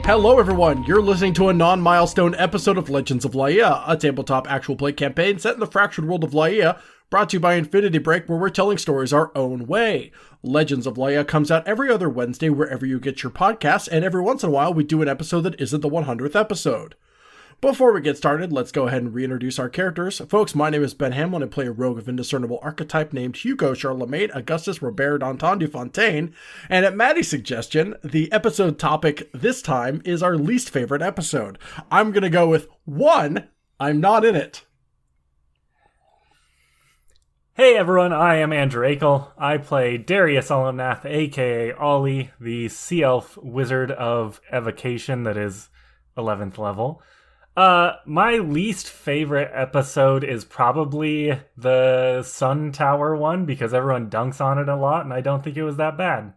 Hello everyone, you're listening to a non-milestone episode of Legends of Laia, a tabletop actual play campaign set in the fractured world of Laia, brought to you by Infinity Break, where we're telling stories our own way. Legends of Laia comes out every other Wednesday wherever you get your podcasts, and every once in a while we do an episode that isn't the 100th episode. Before we get started, let's go ahead and reintroduce our characters. Folks, my name is Ben Hamlin. I play a rogue of indiscernible archetype named Hugo Charlemagne Augustus Robert Danton de Fontaine. And at Maddie's suggestion, the episode topic this time is our least favorite episode. I'm going to go with 1, I'm not in it. Hey everyone, I am Andrew Akel. I play Darius Olomnath, aka Ollie, the Sea Elf Wizard of Evocation that is 11th level. My least favorite episode is probably the Sun Tower one because everyone dunks on it a lot and I don't think it was that bad.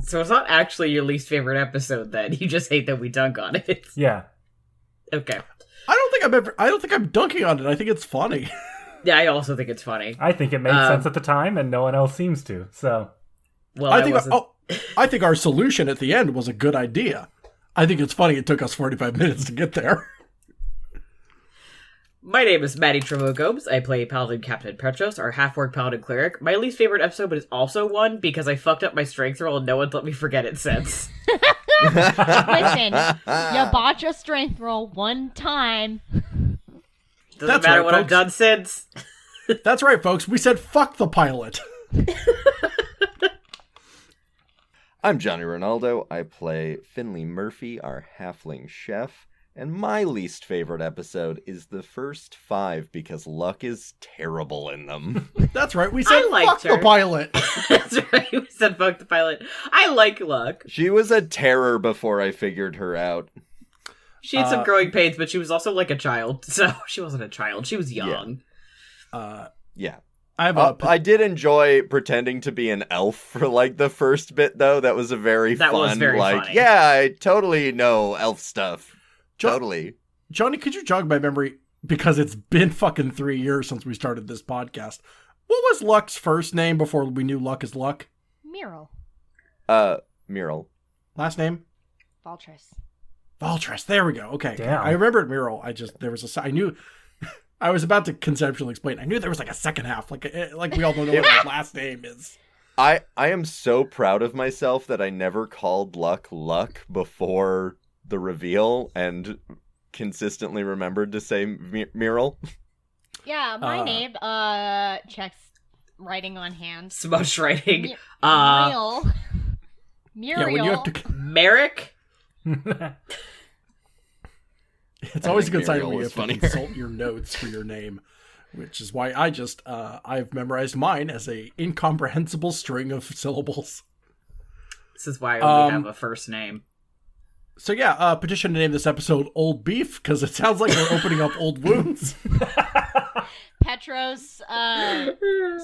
So it's not actually your least favorite episode then. You just hate that we dunk on it. Yeah. Okay. I don't think I'm dunking on it. I think it's funny. Yeah, I also think it's funny. I think it made sense at the time and no one else seems to. So, well, I think our solution at the end was a good idea. I think it's funny it took us 45 minutes to get there. My name is Maddie Trevo-Gomes. I play Paladin Captain Petros, our half-orc Paladin Cleric. My least favorite episode is also one because I fucked up my strength roll and no one's let me forget it since. Listen, you botch a strength roll one time. Doesn't matter what I've done since. That's right, folks. We said fuck the pilot. I'm Johnny Ronaldo. I play Finley Murphy, our halfling chef, and my least favorite episode is the first 5 because Luck is terrible in them. That's right, we said fuck the pilot. That's right, we said fuck the pilot. I like Luck. She was a terror before I figured her out. She had some growing pains, but she was also like a child, so she wasn't a child. She was young. Yeah. I did enjoy pretending to be an elf for like the first bit, though. That was a very fun. Funny. Yeah, I totally know elf stuff. Totally. Johnny, could you jog my memory? Because it's been fucking 3 years since we started this podcast. What was Luck's first name before we knew Luck is Luck? Mural. Mural. Last name? Valtress. There we go. Okay. Damn. I remembered Mural. I knew... I was about to conceptually explain. I knew there was like a second half. Like we all don't know what his last name is. I am so proud of myself that I never called Luck before the reveal and consistently remembered to say Mural. Yeah, my name, checks writing on hand. Smush writing. Muriel. Yeah, when you have to... Merrick? It's always a good sign when you have to consult your notes for your name, which is why I've memorized mine as a incomprehensible string of syllables. This is why I only have a first name. So yeah, petition to name this episode Old Beef, because it sounds like we're opening up old wounds. Petros,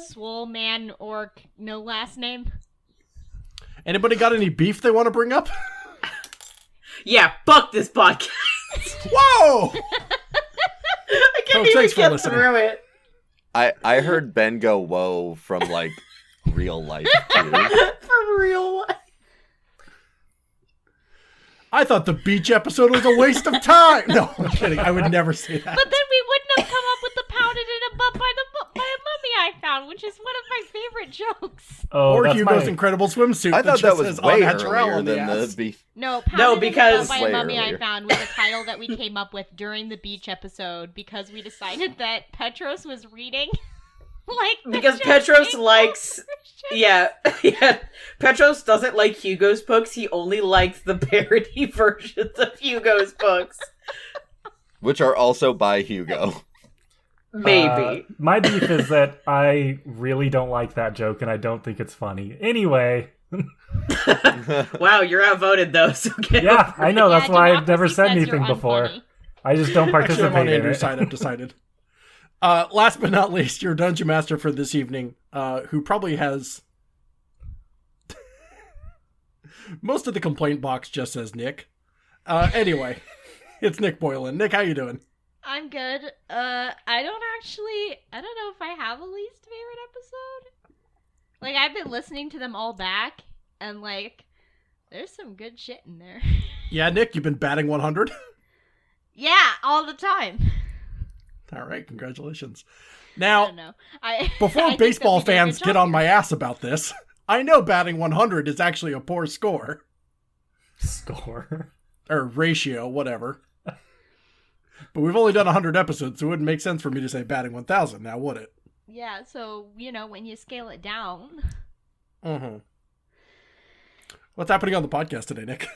swole man orc, no last name. Anybody got any beef they want to bring up? Yeah, fuck this podcast. Whoa! I can't even get through it. I heard Ben go whoa from like real life too. From real life. I thought the beach episode was a waste of time. No, I'm kidding. I would never say that. But then we wouldn't have come up with the pounded in a butt by a mummy I found, which is one of my favorite jokes. Oh, or Hugo's incredible swimsuit. I thought that was says way unnatural earlier on than the the beef. No, pounded because in a butt by a mummy earlier. I found was a title that we came up with during the beach episode because we decided that Petros was reading. Because Petros likes... Yeah. Petros doesn't like Hugo's books. He only likes the parody versions of Hugo's books. Which are also by Hugo. Maybe. My beef is that I really don't like that joke and I don't think it's funny. Anyway. Wow, you're outvoted though, so get Yeah, over I know. Yeah, That's why I've never democracy said says anything you're before. unfunny. I just don't Actually, I'm participate on in Andrew's it. side, I've decided. Last but not least, your Dungeon Master for this evening, who probably has... Most of the complaint box just says Nick. Anyway, it's Nick Boylan. Nick, how you doing? I'm good. I don't know if I have a least favorite episode. Like, I've been listening to them all back, and, like, There's some good shit in there. Yeah, Nick, you've been batting 100? Yeah, all the time. All right, congratulations. I Now, don't know. before I think baseball that we did a fans good get job on my here. ass about this, I know batting 100 is actually a poor score. Score. Or ratio, whatever. But we've only done 100 episodes, so it wouldn't make sense for me to say batting 1,000 now, would it? Yeah, so, when you scale it down. Mm-hmm. What's happening on the podcast today, Nick?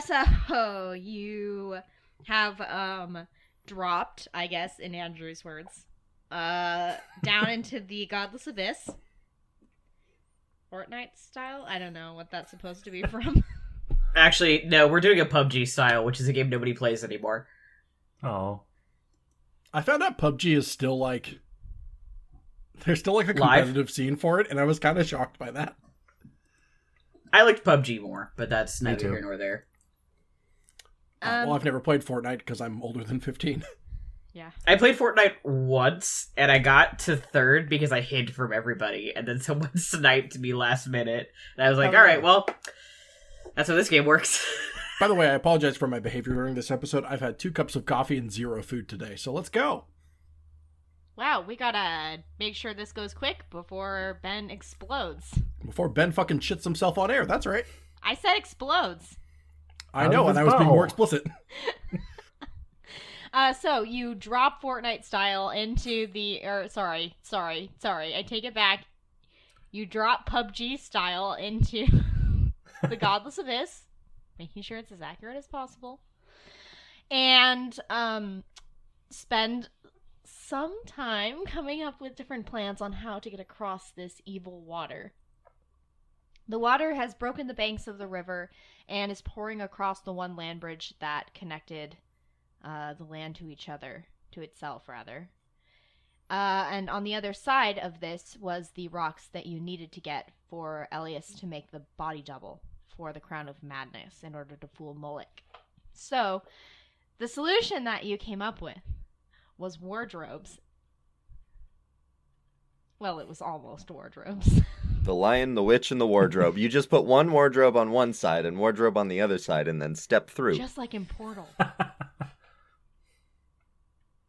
So you have, dropped, I guess, in Andrew's words, down into the Godless Abyss. Fortnite style? I don't know what that's supposed to be from. Actually, no, we're doing a PUBG style, which is a game nobody plays anymore. Oh. I found out PUBG is still like... There's still like a Live? competitive scene for it, and I was kind of shocked by that. I liked PUBG more, but that's Me neither too. here nor there. Well, I've never played Fortnite because I'm older than 15. Yeah. I played Fortnite once, and I got to third because I hid from everybody, and then someone sniped me last minute. And I was like, Oh, alright, yeah. well, that's how this game works. By the way, I apologize for my behavior during this episode. I've had 2 cups of coffee and 0 food today, so let's go. Wow, we gotta make sure this goes quick before Ben explodes. Before Ben fucking shits himself on air, that's right. I said explodes. I Out know, of and his I was being bowel. more explicit. So you drop Fortnite style into the, sorry, I take it back. You drop PUBG style into the Godless Abyss, making sure it's as accurate as possible, and spend some time coming up with different plans on how to get across this evil water. The water has broken the banks of the river and is pouring across the one land bridge that connected the land to itself. And on the other side of this was the rocks that you needed to get for Elias to make the body double for the Crown of Madness in order to fool Moloch. So, the solution that you came up with was wardrobes. Well, it was almost wardrobes. The Lion, the Witch, and the Wardrobe. You just put one wardrobe on one side and wardrobe on the other side and then step through. Just like in Portal.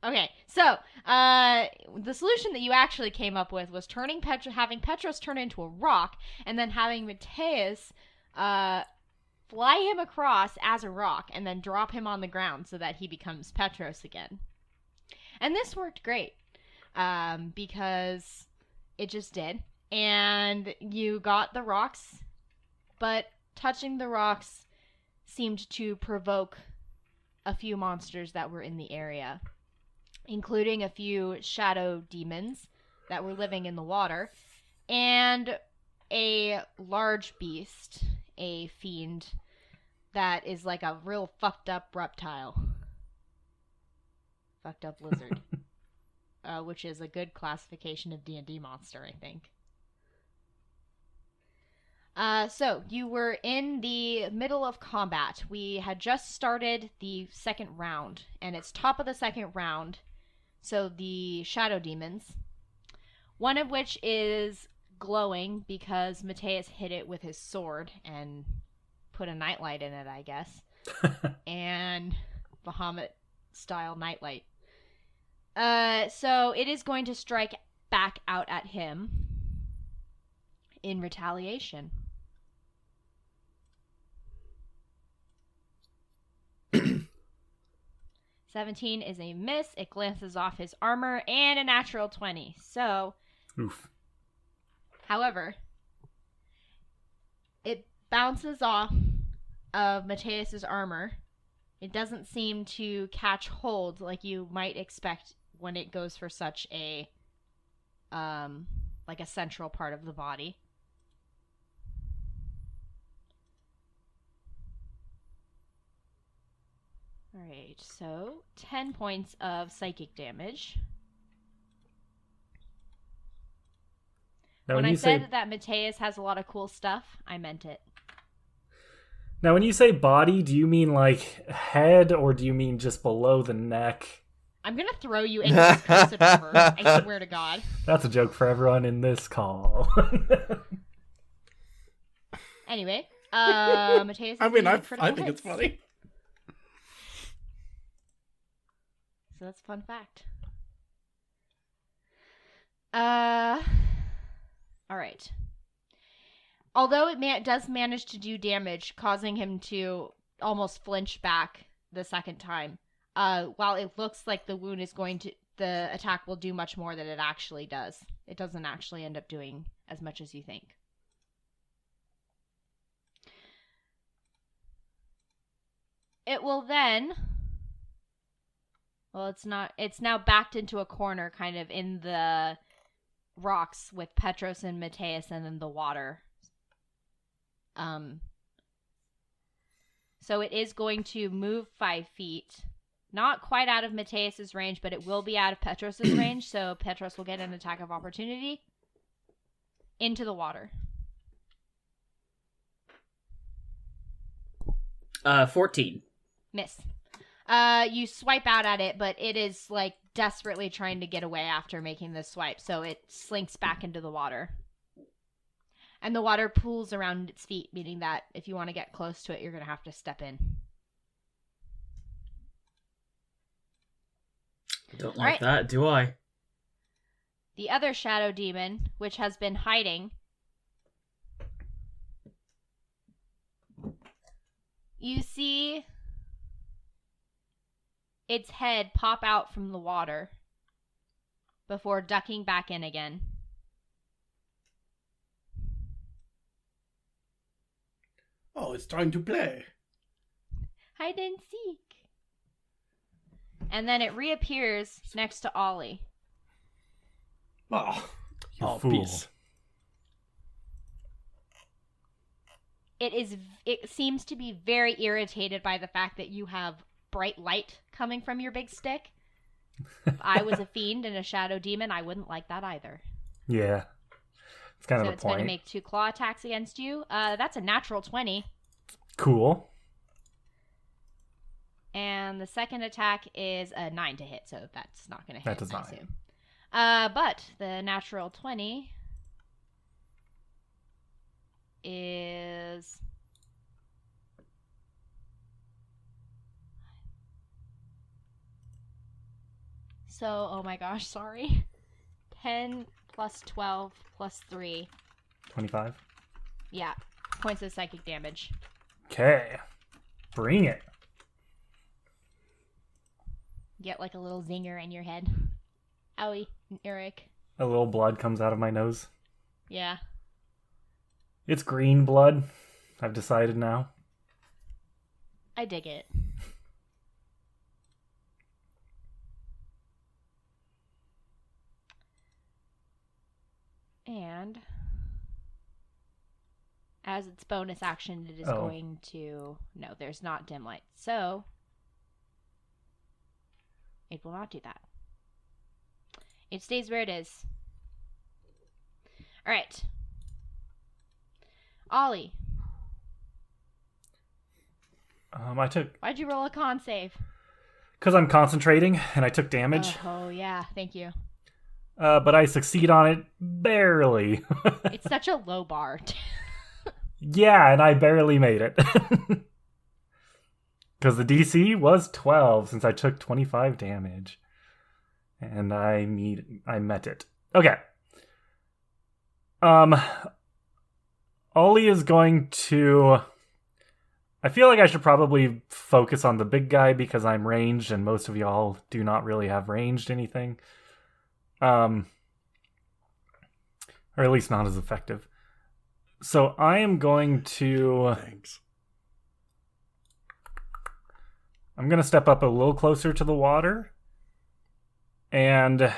Okay, so the solution that you actually came up with was having Petros turn into a rock, and then having Mateus fly him across as a rock, and then drop him on the ground so that he becomes Petros again. And this worked great, because it just did. And you got the rocks, but touching the rocks seemed to provoke a few monsters that were in the area, including a few shadow demons that were living in the water, and a large beast, a fiend, that is like a real fucked up reptile. Fucked up lizard. Which is a good classification of D&D monster, I think. So, you were in the middle of combat. We had just started the second round, and it's top of the second round. So, the shadow demons, one of which is glowing because Mateus hit it with his sword and put a nightlight in it, I guess. And Bahamut-style nightlight. So, it is going to strike back out at him in retaliation. 17 is a miss. It glances off his armor, and a natural 20. So, Oof. however, it bounces off of Mateus's armor. It doesn't seem to catch hold like you might expect when it goes for such a, like a central part of the body. Alright, so 10 points of psychic damage. Now, When when I you say said that Mateus has a lot of cool stuff, I meant it. now, when you say body, do you mean like head, or do you mean just below the neck? I'm gonna throw you into this cursed river, I swear to God. That's a joke for everyone in this call. Anyway, Mateus. I mean, I critical think it's hits. funny. So that's a fun fact. All right. Although it does manage to do damage, causing him to almost flinch back the second time. While it looks like the attack will do much more than it actually does. It doesn't actually end up doing as much as you think. It will then... Well, it's not. It's now backed into a corner, kind of in the rocks with Petros and Mateus, and then the water. So it is going to move 5 feet, not quite out of Mateus's range, but it will be out of Petros's range. So Petros will get an attack of opportunity into the water. 14. Miss. You swipe out at it, but it is like desperately trying to get away after making this swipe, so it slinks back into the water. And the water pools around its feet, meaning that if you want to get close to it, you're going to have to step in. I don't like that, do I? The other shadow demon, which has been hiding, you see its head pop out from the water before ducking back in again. Oh, it's time to play. Hide and seek. And then it reappears next to Ollie. Oh, You fool. peace. It seems to be very irritated by the fact that you have bright light coming from your big stick. If I was a fiend and a shadow demon, I wouldn't like that either. Yeah. It's kind So of it's the going to point. make 2 claw attacks against you. That's a natural 20. Cool. And the second attack is a 9 to hit, so that's not going to hit. That does not I hit. assume. But the natural 20 is... So, oh my gosh, sorry. 10 plus 12 plus 3. 25. Yeah, points of psychic damage. Okay. Bring it. Get like a little zinger in your head. Owie, Eric. A little blood comes out of my nose. Yeah. It's green blood. I've decided now. I dig it. And as its bonus action, it is going to... No, there's not dim light. So it will not do that. It stays where it is. All right. Ollie, I took... why'd you roll a con save? Because I'm concentrating, and I took damage. Oh, yeah. Thank you. But I succeed on it barely. It's such a low bar. Yeah, and I barely made it. Because the DC was 12 since I took 25 damage. And I met it. Okay. Ollie is going to... I feel like I should probably focus on the big guy because I'm ranged and most of y'all do not really have ranged anything. Or at least not as effective. So I am going to... Thanks. I'm going to step up a little closer to the water. And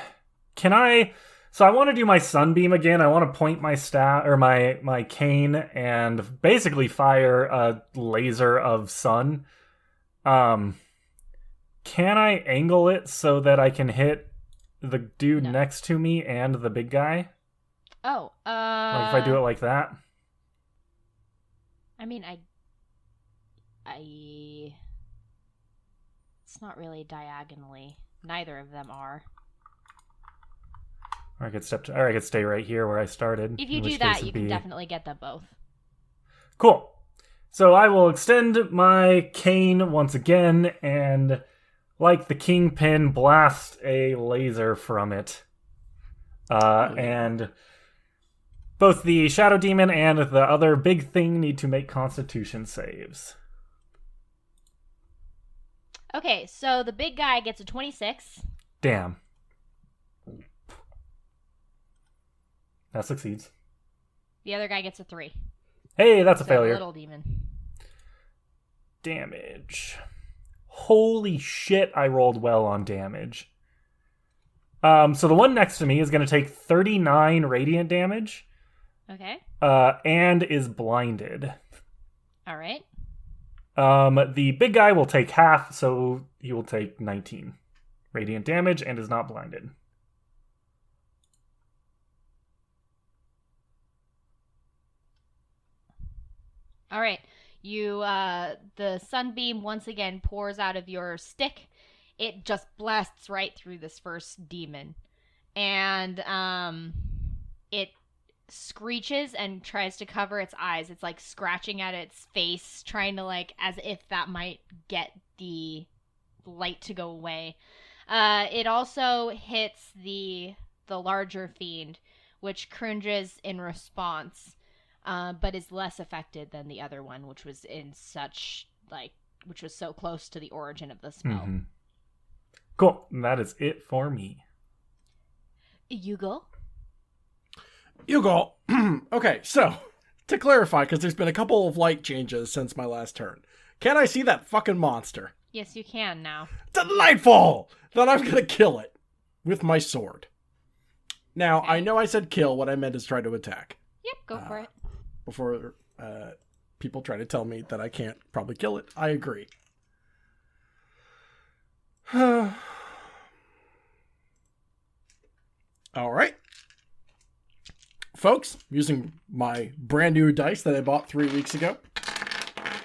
can I... So I want to do my sunbeam again. I want to point my staff or my cane and basically fire a laser of sun. Can I angle it so that I can hit the dude No. next to me and the big guy? Oh, Like if I do it like that? I mean, it's not really diagonally. Neither of them are. Or I could stay right here where I started. If you in do which that, case you it'd can be- definitely get them both. Cool. So I will extend my cane once again and, like the kingpin, blast a laser from it. And both the Shadow Demon and the other big thing need to make Constitution saves. Okay, so the big guy gets a 26. Damn. That succeeds. The other guy gets a 3. Hey, that's a So failure. Little demon. Damage. Holy shit, I rolled well on damage. So the one next to me is going to take 39 radiant damage. Okay. And is blinded. All right. The big guy will take half, so he will take 19 radiant damage and is not blinded. All right. You, the sunbeam once again pours out of your stick. It just blasts right through this first demon. And, it screeches and tries to cover its eyes. It's like scratching at its face, trying to as if that might get the light to go away. It also hits the larger fiend, which cringes in response. But is less affected than the other one, which was which was so close to the origin of the spell. Mm-hmm. Cool. And that is it for me. You go. Okay, so, to clarify, because there's been a couple of light changes since my last turn. Can I see that fucking monster? Yes, you can now. Delightful! Then I'm gonna kill it. With my sword. Now, Okay. I know I said kill, what I meant is try to attack. Yep, go for it. Before people try to tell me that I can't probably kill it. I agree. All right. Folks, using my brand new dice that I bought 3 weeks ago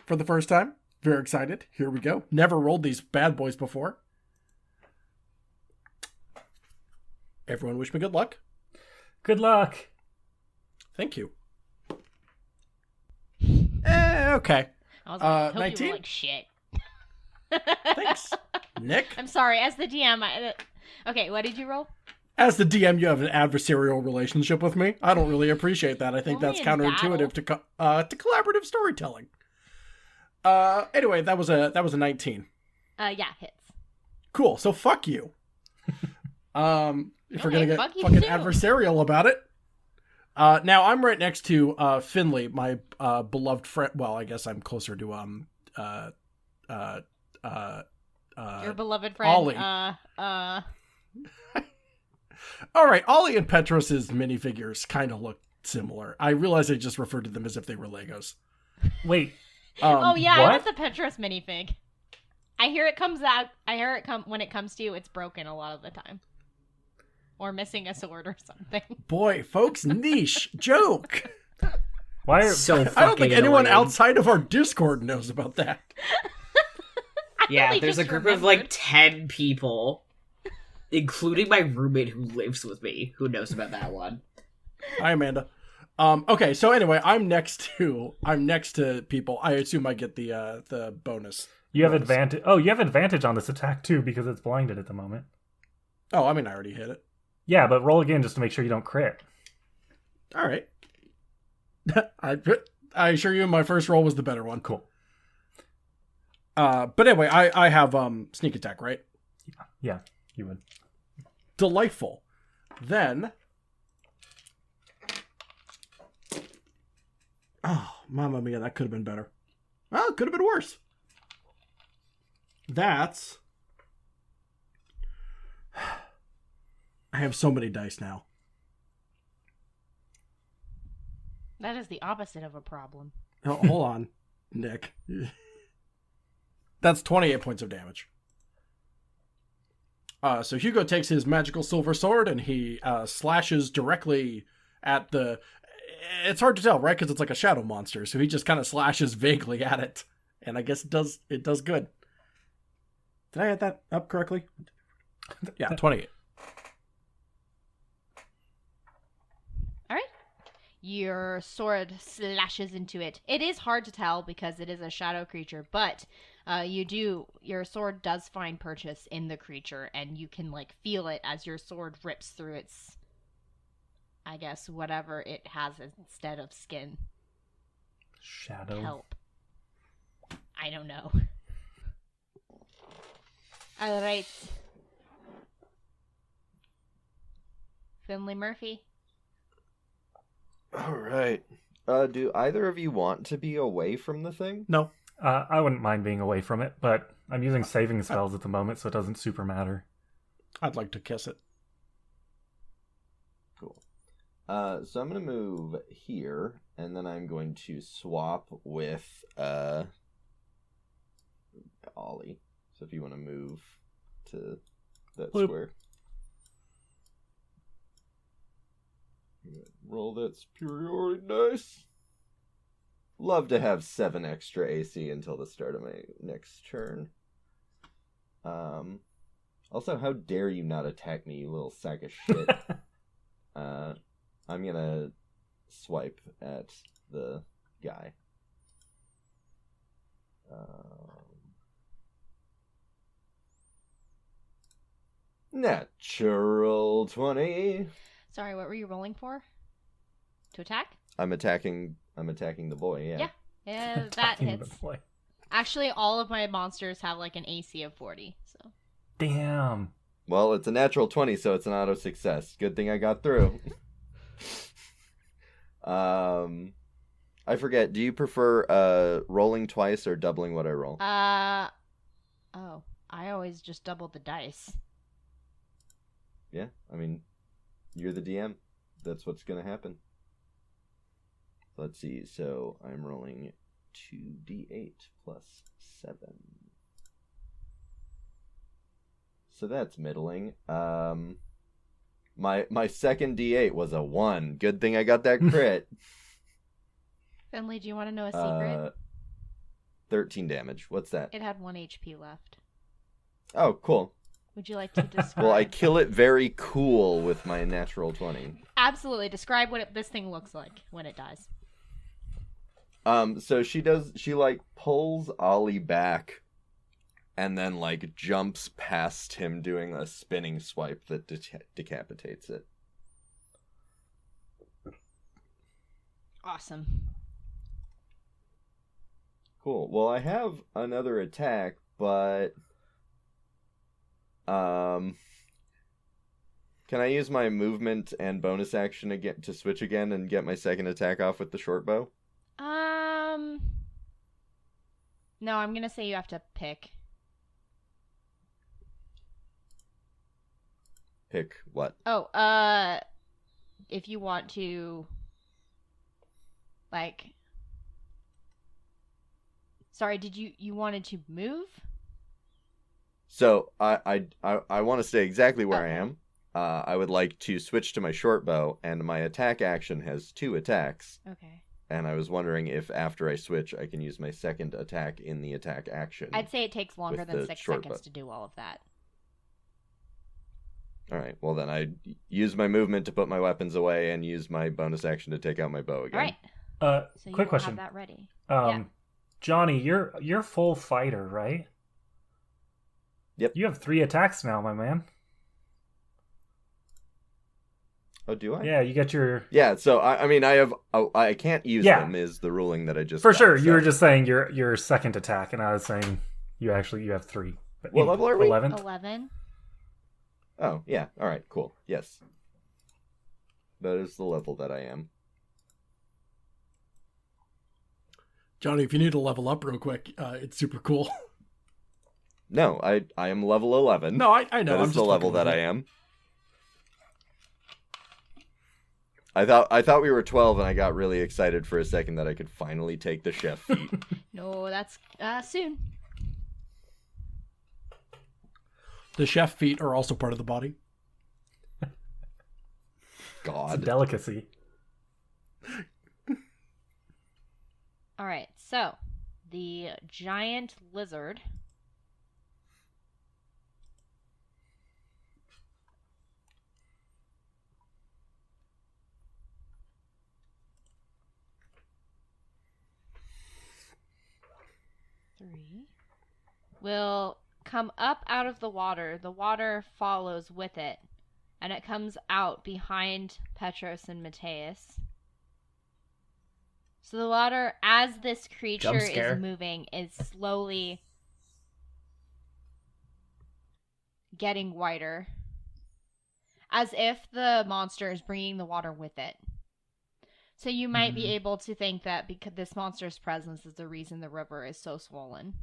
for the first time. Very excited. Here we go. Never rolled these bad boys before. Everyone wish me good luck. Good luck. Thank you. Okay. I was like, hope 19? you were like shit. Thanks. Nick? I'm sorry, as the DM, okay, what did you roll? As the DM, you have an adversarial relationship with me. I don't really appreciate that. I think Only that's in counterintuitive to collaborative storytelling. Anyway, that was a 19. Yeah, hits. Cool. So fuck you. If we're gonna Okay, get fuck you fucking too. adversarial about it. Now I'm right next to Finley, my beloved friend. Well, I guess I'm closer to Your beloved friend. Ollie. All right, Ollie and Petros's minifigures kind of look similar. I realize I just referred to them as if they were Legos. Wait. Oh yeah, I what? want the Petros minifig. I hear it comes out. When it comes to you, it's broken a lot of the time, or missing a sword or something. Boy, folks, niche joke. Why are So fucking I don't think anyone annoying. outside of our Discord knows about that. Yeah, only there's a just group of like remembered. 10 people, including my roommate who lives with me, who knows about that one. Hi, Amanda. Okay, so anyway, I'm next to people. I assume I get the bonus. you have bonus. advantage? Oh, you have advantage on this attack too because it's blinded at the moment. Oh, I mean, I already hit it. Yeah, but roll again just to make sure you don't crit. All right. I assure you, my first roll was the better one. Cool. But anyway, I have sneak attack, right? Yeah, you would. Delightful. Then, oh, mamma mia, that could have been better. Well, it could have been worse. That's. I have so many dice now. That is the opposite of a problem. Oh, hold on, Nick. That's 28 points of damage. So Hugo takes his magical silver sword and he slashes directly at the... It's hard to tell, right? Because it's like a shadow monster. So he just kind of slashes vaguely at it. And I guess it does good. Did I add that up correctly? Yeah, 28. All right. your sword slashes into it. It is hard to tell because it is a shadow creature, but your sword does find purchase in the creature, and you can like feel it as your sword rips through its, I guess, whatever it has instead of skin. Shadow. Help. I don't know. All right. Finley Murphy. All right. Do either of you want to be away from the thing? No. I wouldn't mind being away from it, but I'm using saving spells at the moment, so it doesn't super matter. I'd like to kiss it. Cool. So I'm going to move here, and then I'm going to swap with Ollie. So if you want to move to that Bloop. square. Roll that superiority dice. Love to have 7 extra AC until the start of my next turn. Also, how dare you not attack me, you little sack of shit. I'm gonna swipe at the guy. Natural 20. Sorry, what were you rolling for? To attack? I'm attacking the boy, yeah. Yeah, that Attacking hits. the boy. Actually, all of my monsters have like an AC of 40, so. Damn. Well, it's a natural 20, so it's an auto success. Good thing I got through. I forget, do you prefer rolling twice or doubling what I roll? Oh, I always just double the dice. Yeah, I mean, you're the DM. That's what's going to happen. Let's see, so I'm rolling 2d8 plus 7. So that's middling. My second d8 was a 1. Good thing I got that crit. Finley, do you want to know a secret? 13 damage. What's that? It had 1 HP left. Oh, cool. Would you like to describe? Well, I kill it very cool with my natural 20. Absolutely. Describe what this thing looks like when it dies. So she like pulls Ollie back and then like jumps past him doing a spinning swipe that decapitates it. Awesome. Cool. Well, I have another attack, but can I use my movement and bonus action again to switch again and get my second attack off with the short bow? No, I'm gonna say you have to pick. Pick what? Oh, if you want to, like, sorry, did you wanted to move? So I want to stay exactly where Okay. I am. I would like to switch to my short bow, and my attack action has 2 attacks. Okay. And I was wondering if after I switch, I can use my second attack in the attack action. I'd say it takes longer With than the 6 short seconds bow. to do all of that. All right. Well, then I use my movement to put my weapons away and use my bonus action to take out my bow again. All right. So you Quick will question. have that ready. Johnny, you're full fighter, right? Yep. You have 3 attacks now, my man. Oh, do I? Yeah, you get your... Yeah. So I mean, I can't use Yeah. them. Is the ruling that I just For got, sure, so. you were just saying your second attack, and I was saying you have 3. But What level are we? 11? 11. Oh, yeah. All right. Cool. Yes. That is the level that I am. Johnny, if you need to level up real quick, it's super cool. No, I am level 11. No, I know. That I'm is just the level fucking that with I you. am. I thought we were 12, and I got really excited for a second that I could finally take the chef feat. No, that's soon. The chef feet are also part of the body. It's a God. delicacy. All right. So, the giant lizard 3 will come up out of the water. The water follows with it, and it comes out behind Petros and Mateus. So the water, as this creature Jump scare. is moving, is slowly getting wider, as if the monster is bringing the water with it. So you might be able to think that because this monster's presence is the reason the river is so swollen.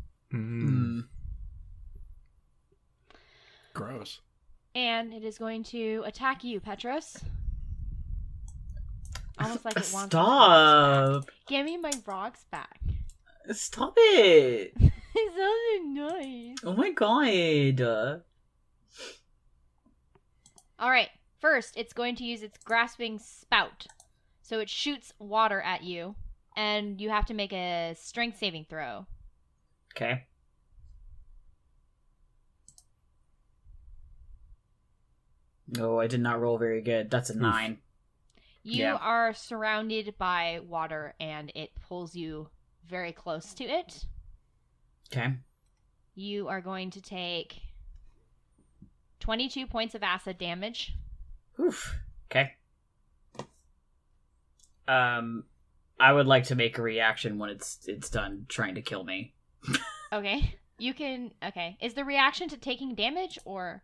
Gross. And it is going to attack you, Petros. Almost like it wants Stop! back. Give me my rocks back. Stop it! It's so nice. Oh my god. Alright, first it's going to use its grasping spout. So it shoots water at you, and you have to make a strength saving throw. Okay. No, I did not roll very good. That's a 9. You Yeah. are surrounded by water, and it pulls you very close to it. Okay. You are going to take 22 points of acid damage. Oof. Okay. I would like to make a reaction when it's done trying to kill me. Okay. You can... Okay. Is the reaction to taking damage, or...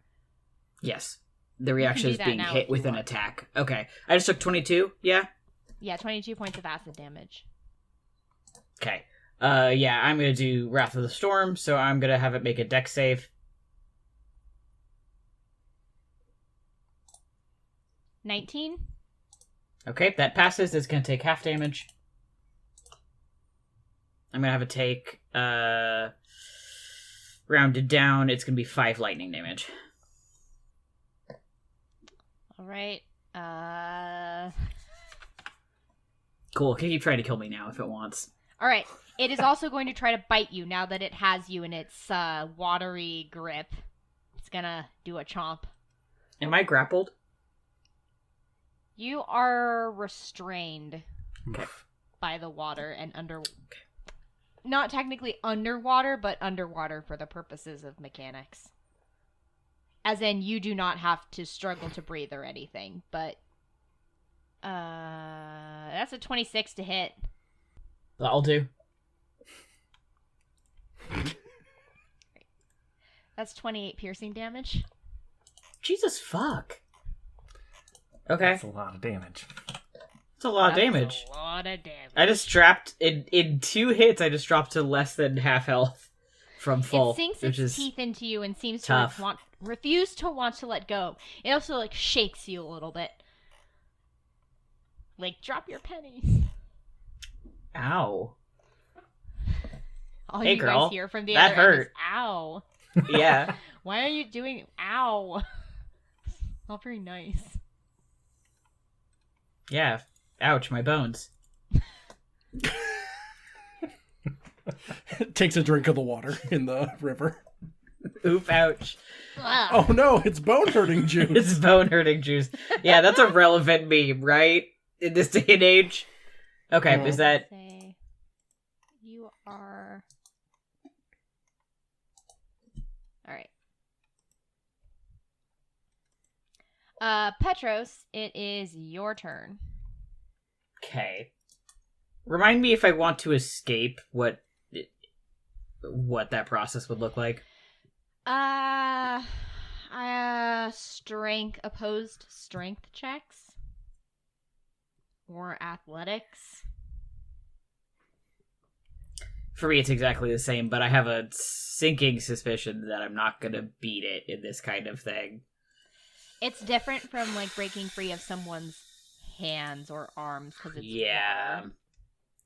Yes. The reaction do is that being now hit if you with an want. attack. Okay. I just took 22, yeah? Yeah, 22 points of acid damage. Okay. Yeah, I'm gonna do Wrath of the Storm, so I'm gonna have it make a dex save. 19? Okay, that passes. It's gonna take half damage. I'm gonna have it take, rounded down, it's gonna be 5 lightning damage. Alright. Cool, it can keep trying to kill me now if it wants. Alright. It is also going to try to bite you now that it has you in its watery grip. It's gonna do a chomp. Am I grappled? You are restrained Okay. by the water and not technically underwater, but underwater for the purposes of mechanics. As in, you do not have to struggle to breathe or anything, but that's a 26 to hit. That'll do. That's 28 piercing damage. Jesus fuck. Okay. That's a lot of damage. That's a lot of That's damage. A lot of damage. I just dropped in 2 hits. I just dropped to less than half health from full, It sinks which its is teeth into you and seems tough. to refuse to want to let go. It also shakes you a little bit. Drop your pennies. ow. All Hey, you girl, guys hear from the that other end is, hurt. ow. Yeah. Why are you doing ow? Not very nice. Yeah. Ouch, my bones. Takes a drink of the water in the river. Oof, ouch. Oh no, it's bone hurting juice. It's bone hurting juice. Yeah, that's a relevant meme, right? In this day and age. Okay, Mhm. is that Say, you are... Alright. Petros, it is your turn. okay? Remind me if I want to escape what that process would look like. Opposed strength checks or athletics. For me, it's exactly the same, but I have a sinking suspicion that I'm not gonna beat it in this kind of thing. It's different from breaking free of someone's hands or arms because it's water.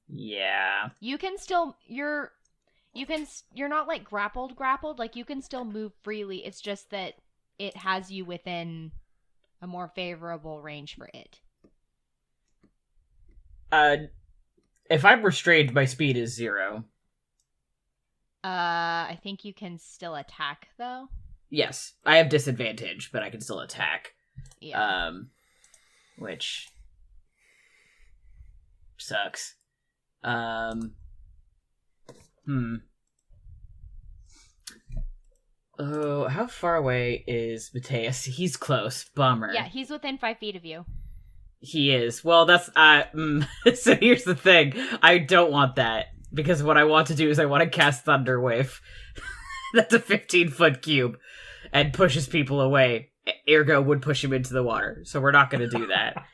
Yeah. You can still you're not grappled. You can still move freely. It's just that it has you within a more favorable range for it. If I'm restrained, my speed is 0. I think you can still attack though. Yes, I have disadvantage, but I can still attack. Yeah. Which sucks. Oh, how far away is Mateus? He's close. Bummer. Yeah, he's within 5 feet of you. He is. Well, that's so here's the thing. I don't want that because what I want to do is I want to cast Thunder Wave. That's a 15-foot cube and pushes people away. Ergo would push him into the water. So we're not going to do that.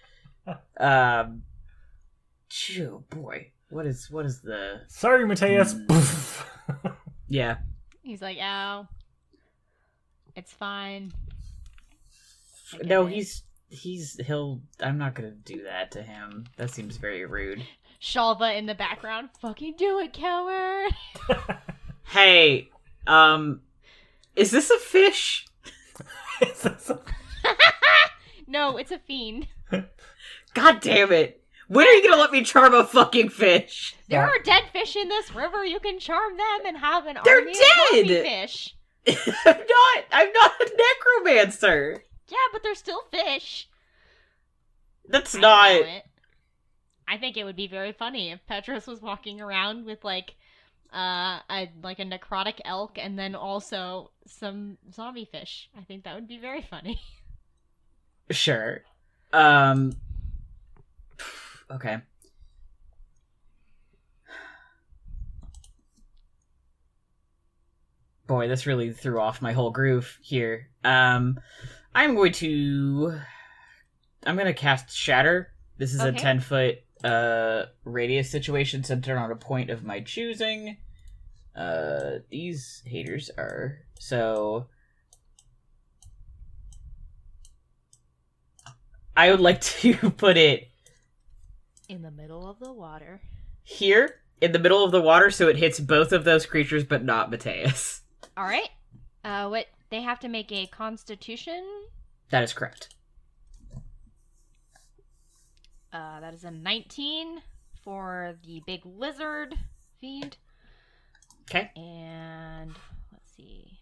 Phew, boy. What is the Sorry, Mateus. Yeah. He's like, ow. It's fine. I get No, it. I'm not going to do that to him. That seems very rude. Shalva in the background. Fucking do it, coward. Hey, is this a fish? No, it's a fiend. God damn it. When are you gonna let me charm a fucking fish? There Yeah. are dead fish in this river. You can charm them and have an They're army of zombie dead! fish. I'm not a necromancer. Yeah, but they're still fish. That's I not. know it. I think it would be very funny if Petros was walking around with a necrotic elk and then also some zombie fish. I think that would be very funny. Sure. Okay. Boy, this really threw off my whole groove here. I'm gonna cast Shatter. This is a Okay. 10-foot radius situation centered on a point of my choosing. These haters are so. I would like to put it In the middle of the water. here in the middle of the water so it hits both of those creatures but not Mateus. All right. What they have to make a Constitution. That is correct. That is a 19 for the big lizard fiend. Okay. And let's see.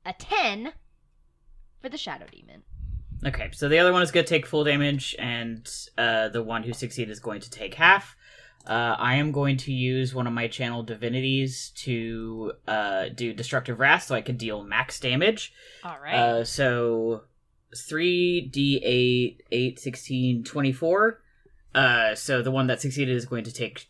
A 10 for the shadow demon. Okay, so the other one is going to take full damage, and the one who succeeded is going to take half. I am going to use one of my channel divinities to do Destructive Wrath, so I can deal max damage. All right. So 3d8, 8, 16, 24. So the one that succeeded is going to take,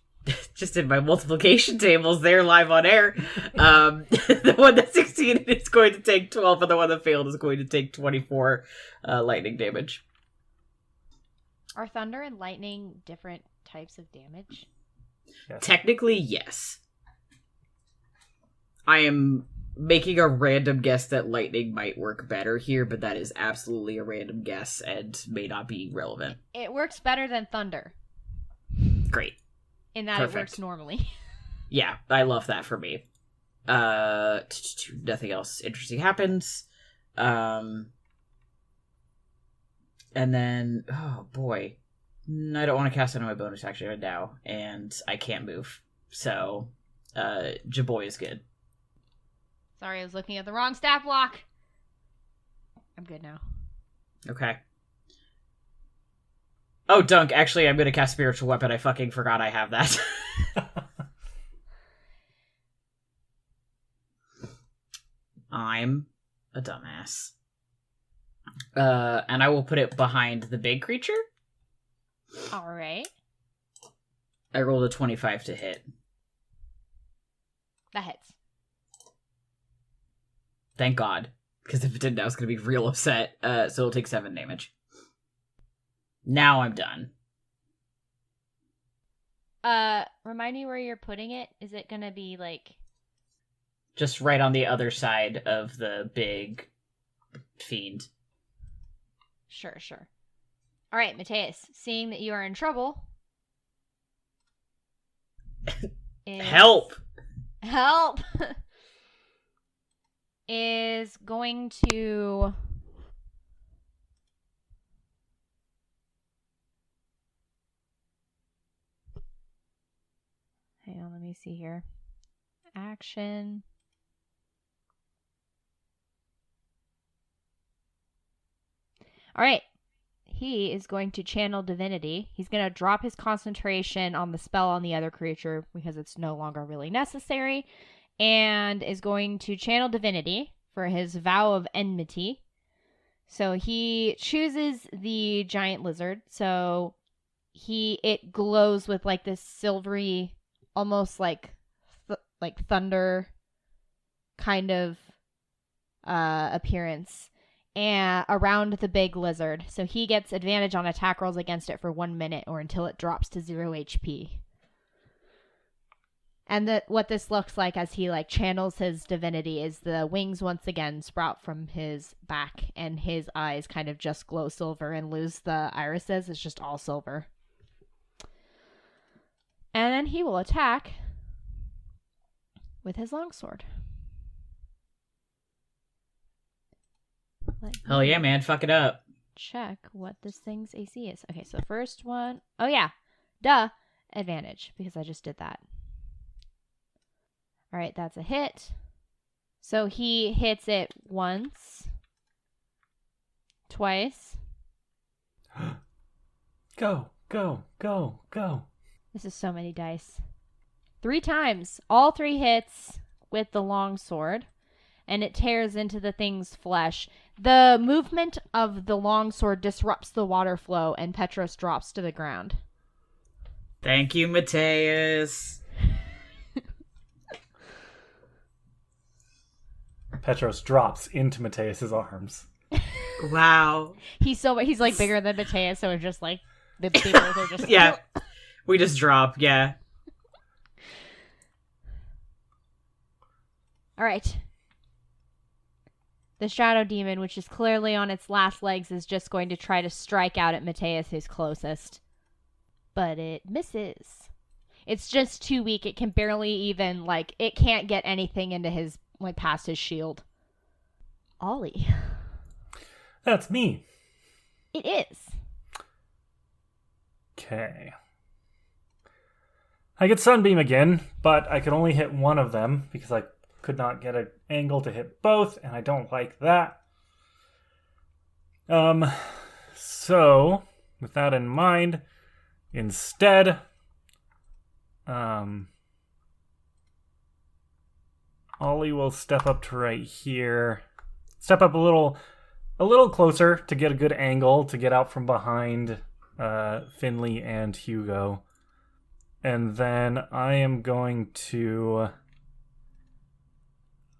just in my multiplication tables there live on air, the one that succeeded is going to take 12, and the one that failed is going to take 24 lightning damage. Are thunder and lightning different types of damage? Yes. Technically, yes. I am making a random guess that lightning might work better here, but that is absolutely a random guess and may not be relevant. It works better than thunder Great. in that Perfect. it works normally. Yeah, I love that for me. Nothing else interesting happens. And then, oh boy. I don't want to cast it on my bonus action right now, and I can't move. So, Jaboy is good. Sorry, I was looking at the wrong stat block. I'm good now. Okay. Oh, Dunk, actually, I'm going to cast Spiritual Weapon. I fucking forgot I have that. I'm a dumbass. And I will put it behind the big creature. All right. I rolled a 25 to hit. That hits. Thank God. Because if it didn't, I was going to be real upset. So it'll take 7 damage. Now I'm done. Remind me where you're putting it. Is it gonna be like... Just right on the other side of the big fiend. Sure. All right, Mateus, seeing that you are in trouble... Help! Help! Is going to... Hang on, let me see here. Action. All right. He is going to channel divinity. He's going to drop his concentration on the spell on the other creature because it's no longer really necessary. and is going to channel divinity for his vow of enmity. So he chooses the giant lizard. So it glows with like this silvery, almost like thunder kind of appearance, and around the big lizard. So he gets advantage on attack rolls against it for 1 minute or until it drops to 0 HP. And what this looks like as he like channels his divinity is the wings once again sprout from his back, and his eyes kind of just glow silver and lose the irises. It's just all silver. And then he will attack with his longsword. Hell yeah, man. Fuck it up. Check what this thing's AC is. Okay, so first one. Oh, yeah. Duh. Advantage, because I just did that. All right, that's a hit. So he hits it once. Twice. Go, go, go, go. This is so many dice. 3 times. All 3 hits with the longsword. And it tears into the thing's flesh. The movement of the longsword disrupts the water flow, and Petros drops to the ground. Thank you, Mateus. Petros drops into Mateus's arms. Wow. He's like bigger than Mateus, so it's just like the both are just Yeah. We just drop, yeah. All right. The shadow demon, which is clearly on its last legs, is just going to try to strike out at Mateus, who's closest. But it misses. It's just too weak. It can barely even, it can't get anything into his, past his shield. Ollie. That's me. It is. Okay. I get Sunbeam again, but I can only hit one of them because I could not get an angle to hit both, and I don't like that. So, with that in mind, instead, Ollie will step up to right here. Step up a little closer to get a good angle to get out from behind Finley and Hugo. And then I am going to...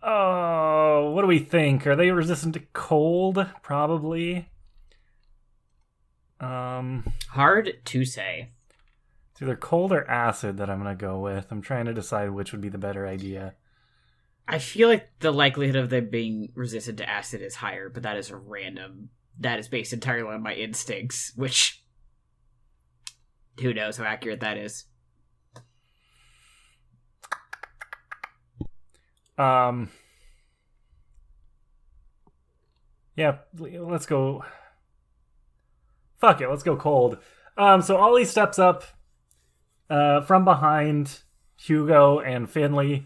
Oh, what do we think? Are they resistant to cold? Probably. Hard to say. It's either cold or acid that I'm going to go with. I'm trying to decide which would be the better idea. I feel like the likelihood of them being resistant to acid is higher, but that is a random... That is based entirely on my instincts, which... Who knows how accurate that is. Yeah, let's go. Fuck it, let's go cold. So Ollie steps up from behind Hugo and Finley,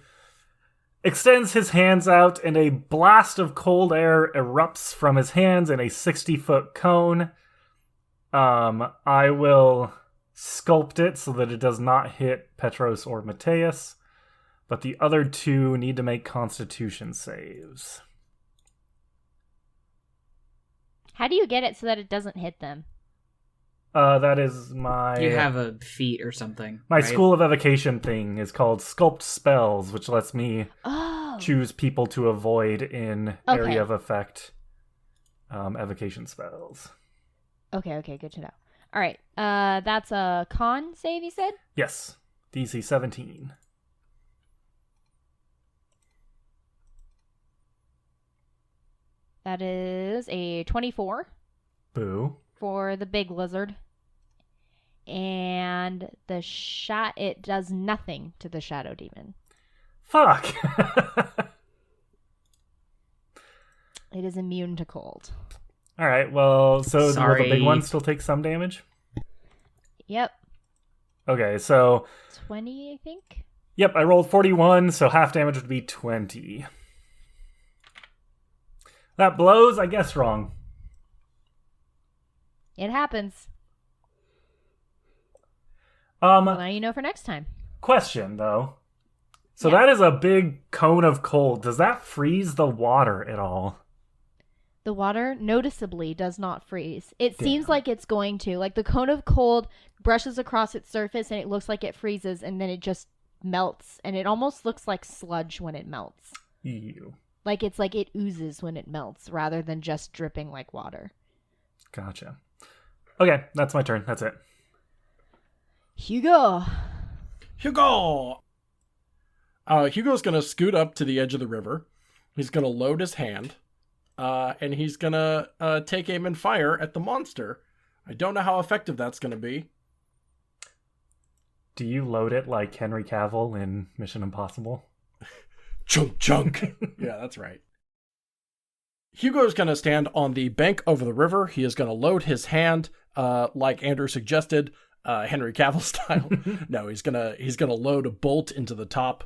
extends his hands out, and a blast of cold air erupts from his hands in a 60-foot cone. I will sculpt it so that it does not hit Petros or Mateus, but the other two need to make Constitution saves. How do you get it so that it doesn't hit them? That is my... You have a feat or something. My right? School of Evocation thing is called Sculpt Spells, which lets me choose people to avoid in area of effect evocation spells. Okay, good to know. All right, that's a con save, you said? Yes, DC 17. That is a 24. Boo. For the big lizard. And it does nothing to the shadow demon. Fuck! It is immune to cold. Alright, well, so will Sorry. the big one still take some damage? Yep. Okay, so... 20, I think? Yep, I rolled 41, so half damage would be 20. That blows, I guess wrong. It happens. Well, Well, now you know for next time. question, though. So that is a big cone of cold. Does that freeze the water at all? The water noticeably does not freeze. It Damn. seems like it's going to. Like the cone of cold brushes across its surface and it looks like it freezes and then it just melts. And it almost looks like sludge when it melts. Ew. Like it's like it oozes when it melts rather than just dripping like water. Gotcha. Okay, that's my turn. That's it. Hugo. Hugo's going to scoot up to the edge of the river. He's going to load his hand. And he's going to take aim and fire at the monster. I don't know how effective that's going to be. Do you load it like Henry Cavill in Mission Impossible? Chunk, chunk. Yeah, that's right. Hugo's going to stand on the bank over the river. He is going to load his hand, like Andrew suggested, Henry Cavill style. No, he's gonna load a bolt into the top.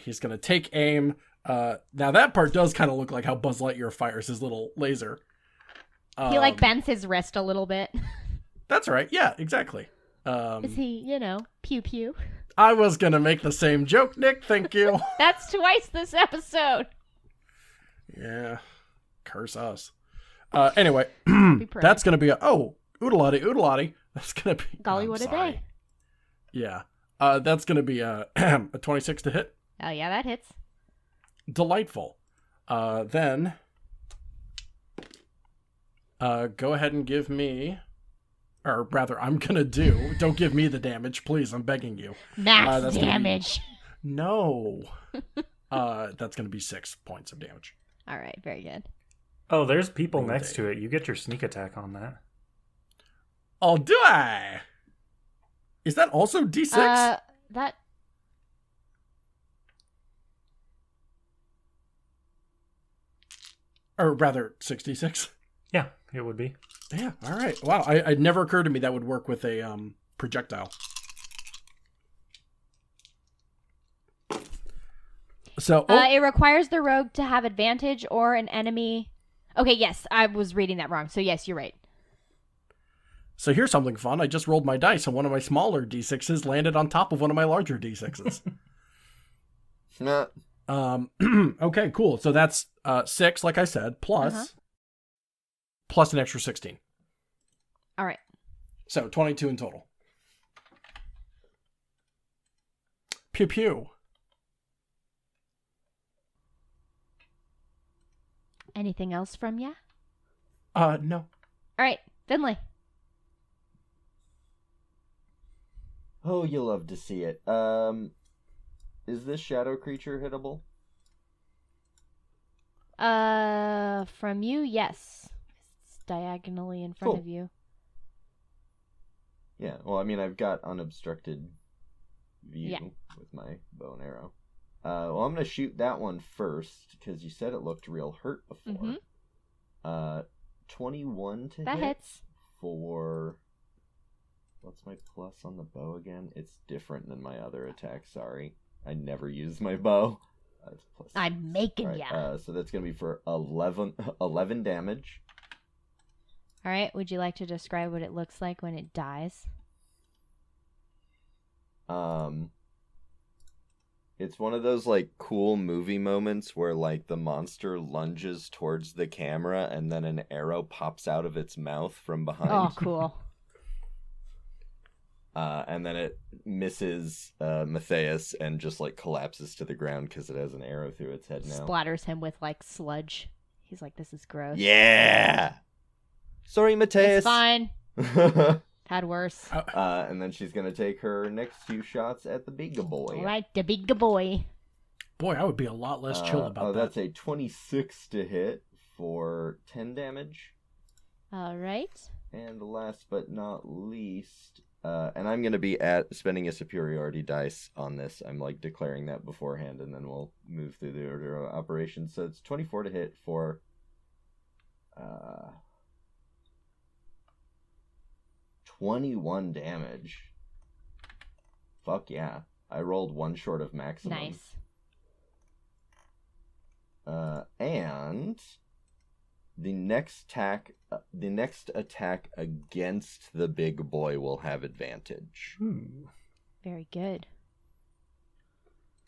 He's going to take aim. Now that part does kind of look like how Buzz Lightyear fires his little laser. He like bends his wrist a little bit. That's right. Yeah, exactly. Is he, pew pew? I was going to make the same joke, Nick. Thank you. That's twice this episode. Yeah. Curse us. Anyway, Be perfect. that's going to be oodalotty, oodalotty. That's going to be... Golly, I'm what sorry. a day. Yeah. That's going to be a 26 to hit. Oh, yeah, that hits. Delightful. Then, go ahead and give me... Or rather, I'm going to do... Don't give me the damage, please. I'm begging you. Max that's gonna be- damage. No. That's going to be 6 points of damage. All right, very good. Oh, there's people Roll next day. to it. You get your sneak attack on that. Oh, do I? Is that also D6? That... Or rather, 66? Yeah, it would be. Yeah, all right. Wow, it never occurred to me that would work with a projectile. So, it requires the rogue to have advantage or an enemy... Okay, yes, I was reading that wrong. So yes, you're right. so here's something fun. I just rolled my dice, and one of my smaller D6s landed on top of one of my larger D6s. Nah. Okay, cool. So that's 6, like I said, plus an extra 16. All right. So 22 in total. Pew pew. Anything else from ya? No. All right, Finley. Oh, you'll love to see it. Is this shadow creature hittable? From you, yes. It's diagonally in front Cool. of you. Yeah, well, I mean, I've got unobstructed view Yeah. with my bow and arrow. Well, I'm going to shoot that one first, because you said it looked real hurt before. 21 to That hit hits. for... What's my plus on the bow again? It's different than my other attack, sorry. I never use my bow. It's plus I'm making All right, ya. so that's going to be for 11 damage. All right, would you like to describe what it looks like when it dies? It's one of those, like, cool movie moments where, like, the monster lunges towards the camera and then an arrow pops out of its mouth from behind. Oh, cool. And then it misses Matthias and just, like, collapses to the ground because it has an arrow through its head now. Splatters him with, like, sludge. He's like, this is gross. Yeah! Sorry, Matthias! It's fine. Had worse. And then she's gonna take her next few shots at the big boy. All right, the big boy. Boy, I would be a lot less chill about that. That's a 26 to hit for 10 damage. All right. And last but not least, and I'm going to be spending a superiority dice on this. I'm like declaring that beforehand, and then we'll move through the order of operations. So it's 24 to hit for 21 damage. Fuck yeah. I rolled one short of maximum. Nice. And the next attack against the big boy will have advantage. Ooh. Very good.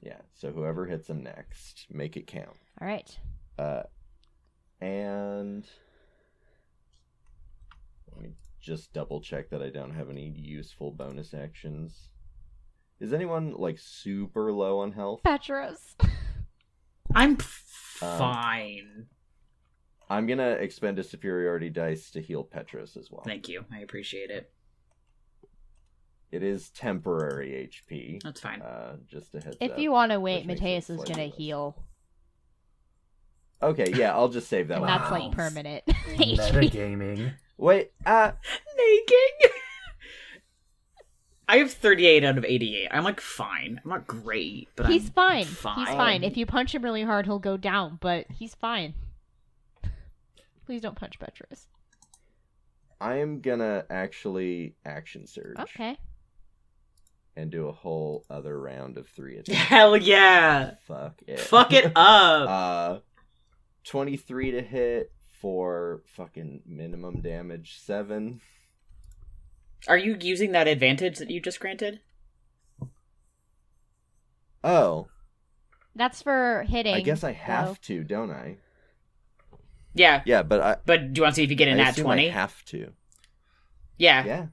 Yeah, so whoever hits him next, make it count. All right. And let me just double check that I don't have any useful bonus actions. Is anyone like super low on health? Petros. I'm fine. I'm gonna expend a superiority dice to heal Petros as well. Thank you. I appreciate it. It is temporary HP. That's fine. Just a heads up. If you want to wait, which makes Mateus it is slightly gonna less. heal, Okay, yeah, I'll just save that and one. that's like permanent. Metagaming. Wait, Naking. I have 38 out of 88. I'm like fine. I'm not great, but He's I'm fine. fine. He's fine. If you punch him really hard, he'll go down, but he's fine. Please don't punch Petros. I am gonna actually action surge. Okay. And do a whole other round of 3 attacks. Hell yeah. Fuck it. Fuck it up. 23 to hit for fucking minimum damage 7. Are you using that advantage that you just granted? Oh, That's for hitting. I guess I have though. to, don't I? Yeah. Yeah, but But do you want to see if you get I an nat assume 20? I have to. Yeah. Yeah.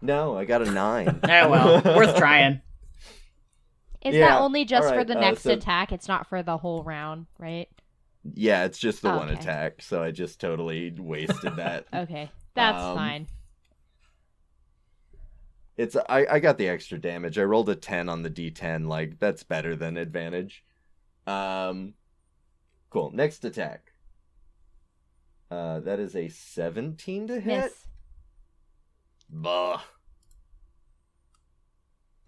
No, I got a 9. Oh, well. Worth trying. Is Yeah, that only just for alright, the next so- attack? It's not for the whole round, right? Yeah, it's just the one Okay. attack, so I just totally wasted that. Okay, that's Um, fine. It's I got the extra damage. I rolled a 10 on the D10, like that's better than advantage. Cool. Next attack. That is a 17 to hit. Miss. Bah.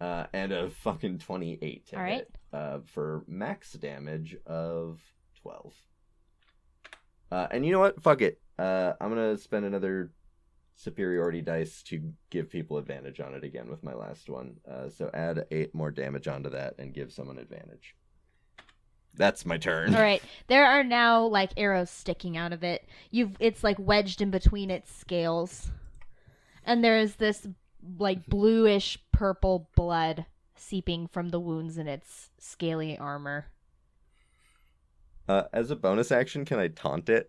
And a fucking 28 to All right. hit. For max damage of 12. And you know what? Fuck it. I'm gonna spend another superiority dice to give people advantage on it again with my last one. So add 8 more damage onto that and give someone advantage. That's my turn. All right. There are now like arrows sticking out of it. It's like wedged in between its scales. And there is this like bluish purple blood seeping from the wounds in its scaly armor. As a bonus action, can I taunt it?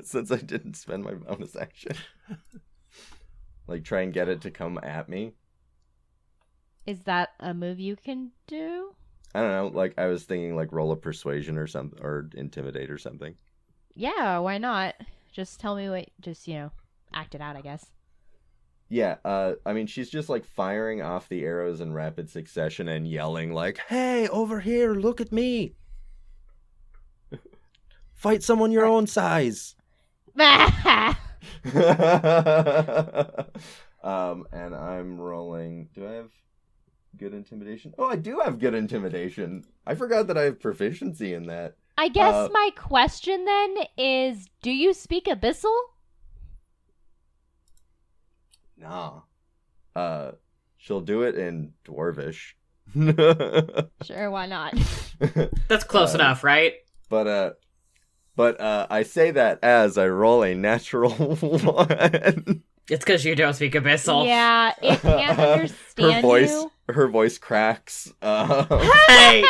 Since I didn't spend my bonus action. Like try and get it to come at me. Is that a move you can do? I don't know, like I was thinking like roll a persuasion or something or intimidate or something. Yeah, why not? Just tell me what, act it out, I guess. Yeah, I mean she's just like firing off the arrows in rapid succession and yelling like, "Hey, over here, look at me. Fight someone your own size." And I'm rolling. Do I have good intimidation? Oh, I do have good intimidation. I forgot that I have proficiency in that. I guess my question then is, do you speak Abyssal? Nah. She'll do it in Dwarvish. Sure, why not? That's close enough, right? But I say that as I roll a natural 1. It's because you don't speak Abyssal. Yeah, it can't understand Her voice cracks. Hey!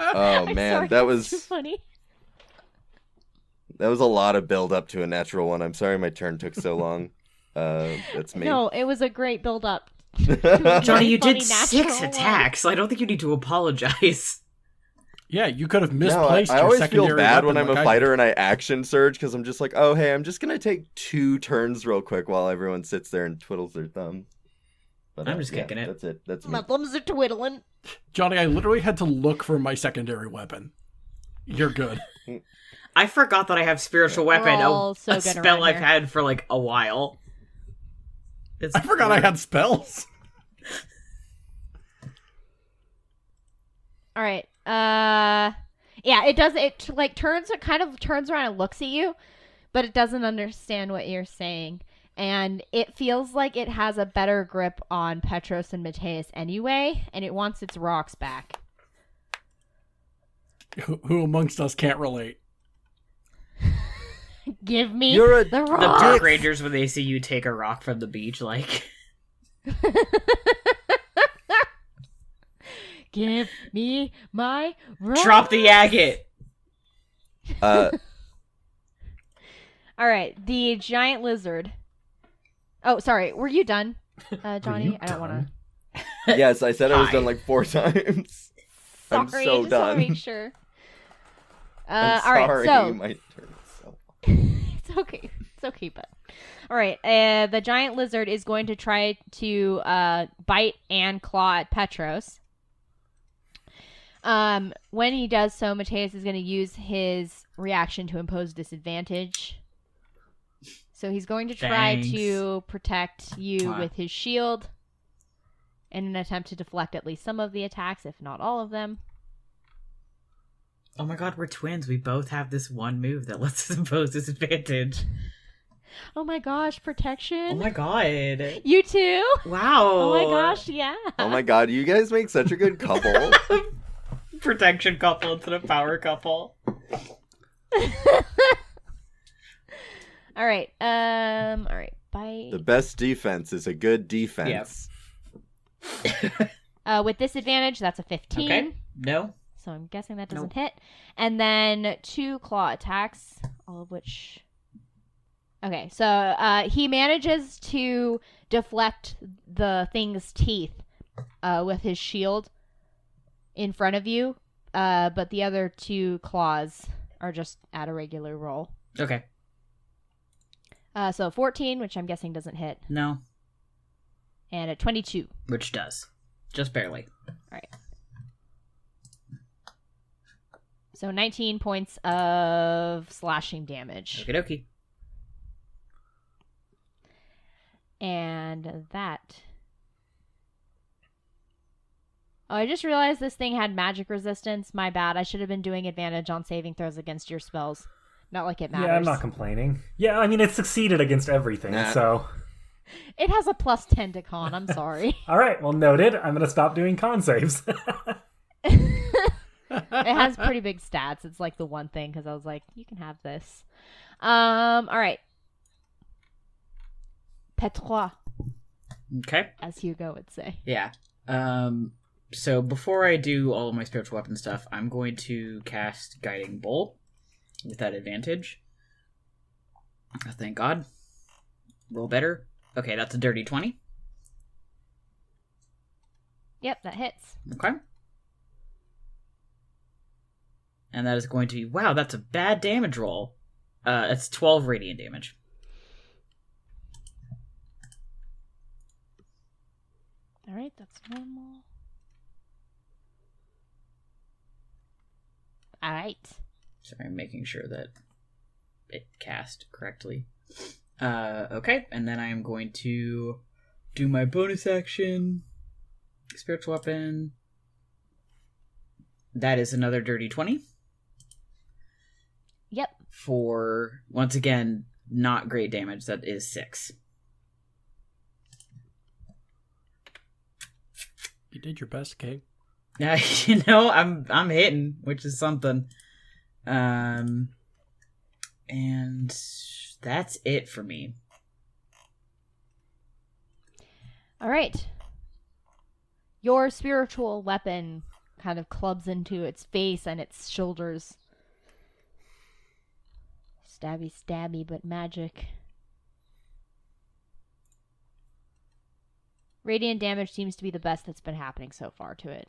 Oh I'm man, sorry, that that's too was funny. a lot of build up to a natural 1. I'm sorry my turn took so long. That's me. No, it was a great build up. Johnny, you Funny did 6 natural one. attacks. I don't think you need to apologize. Yeah, you could have No, misplaced I your always secondary feel bad when weapon I'm a like I fighter and I action surge because I'm just like, oh hey, I'm just gonna take 2 turns real quick while everyone sits there and twiddles their thumb. But, I'm just kicking it. That's it. That's me. My thumbs are twiddling. Johnny, I literally had to look for my secondary weapon. You're good. I forgot that I have spiritual We're weapon, all a so good spell around I've here. had for like a while. I forgot I had spells. All right. Yeah, it does. It kind of turns around and looks at you, but it doesn't understand what you're saying, and it feels like it has a better grip on Petros and Mateus anyway, and it wants its rocks back. Who amongst us can't relate? Give me You're a- the The rocks. Dark Rangers, when they see you take a rock from the beach, like... Give me my rocks. Drop the agate. Uh, All right, the giant lizard. Oh, sorry. Were you done, Johnny? you I don't want to. yes, I said I was Hi. done like 4 times. Sorry, I'm so I just want to done. make sure. I'm all right, sorry, so my turn is so. it's okay. It's okay, but all right. The giant lizard is going to try to bite and claw at Petros. When he does so, Mateus is going to use his reaction to impose disadvantage. So he's going to try Thanks. to protect you Wow. with his shield in an attempt to deflect at least some of the attacks, if not all of them. Oh my god, we're twins. We both have this one move that lets us impose disadvantage. Oh my gosh, protection. Oh my god. You too? Wow. Oh my gosh, yeah. Oh my god, you guys make such a good couple. Protection couple instead of power couple. All right. All right. Bye. The best defense is a good defense. With disadvantage, that's a 15. Okay. No. So I'm guessing that doesn't hit. And then 2 claw attacks, all of which. Okay, so he manages to deflect the thing's teeth with his shield in front of you, but the other 2 claws are just at a regular roll. Okay. So 14, which I'm guessing doesn't hit, No. and a 22. Which does. Just barely. All right. So 19 points of slashing damage. Okie dokie. And that. Oh, I just realized this thing had magic resistance. My bad. I should have been doing advantage on saving throws against your spells. Not like it matters. Yeah, I'm not complaining. Yeah, I mean, it succeeded against everything, Nah. so... It has a plus 10 to con. I'm sorry. All right, well, noted. I'm going to stop doing con saves. It has pretty big stats. It's like the one thing because I was like, you can have this. All right. Petrois, Okay. as Hugo would say. Yeah. So before I do all of my spiritual weapon stuff, I'm going to cast Guiding Bolt with that advantage. Oh, thank God. Roll better. Okay, that's a dirty 20. Yep, that hits. Okay. And that is going to be... Wow, that's a bad damage roll. It's 12 radiant damage. All right, that's normal. All right. Sorry, I'm making sure that it cast correctly. Okay, and then I am going to do my bonus action. Spiritual weapon. That is another dirty 20. Yep. For, once again, not great damage. That is 6. You did your best, Kate. You know, I'm hitting, which is something. And that's it for me. All right. Your spiritual weapon kind of clubs into its face and its shoulders. Stabby, stabby, but magic. Radiant damage seems to be the best that's been happening so far to it.